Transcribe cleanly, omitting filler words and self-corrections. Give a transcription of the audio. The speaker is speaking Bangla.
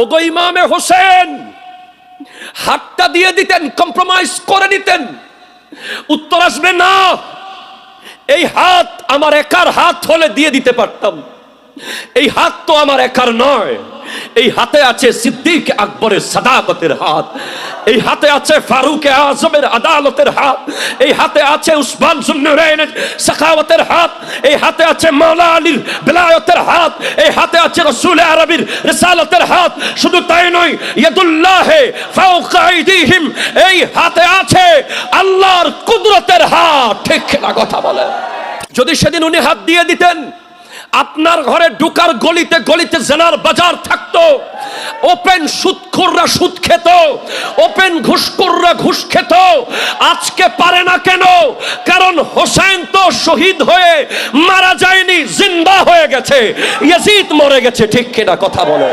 ওগো ইমামে হোসেন, হাতটা দিয়ে দিতেন, কম্প্রোমাইজ করে নিতেন। উত্তর আসবে না, এই হাত আমার একার হাত হলে দিয়ে দিতে পারতাম, এই হাত তো আমার একার নয়। এই হাতে আছে সিদ্দিক আকবরের সাদাকতের হাত, এই হাতে আছে ফারুক আজমের আদালতের হাত, এই হাতে আছে উসমান জুন্নুরাইনের সাখাওয়াতের হাত, এই হাতে আছে মাওলা আলীর বেলায়েতের হাত, এই হাতে আছে রাসূল আরবির রিসালাতের হাত। শুধু তাই নয়, ইয়াদুল্লাহি ফাওকা আইদিহিম, এই হাতে আছে আল্লাহর কুদরতের হাত। ঠিক না কথা বলে? যদি সেদিন উনি হাত দিয়ে দিতেন, আপনার ঘরে ঢুকার গলিতে গলিতে জেনার বাজার থাকতো, ওপেন সুদখোররা সুদ খেত, ওপেন ঘুষখোররা ঘুষ খেত। আজকে পারে না কেন? কারণ হোসেন তো শহীদ হয়ে মারা যায়নি, জিন্দা হয়ে গেছে, ইয়াজিদ মরে গেছে। ঠিক কিনা কথা বলে?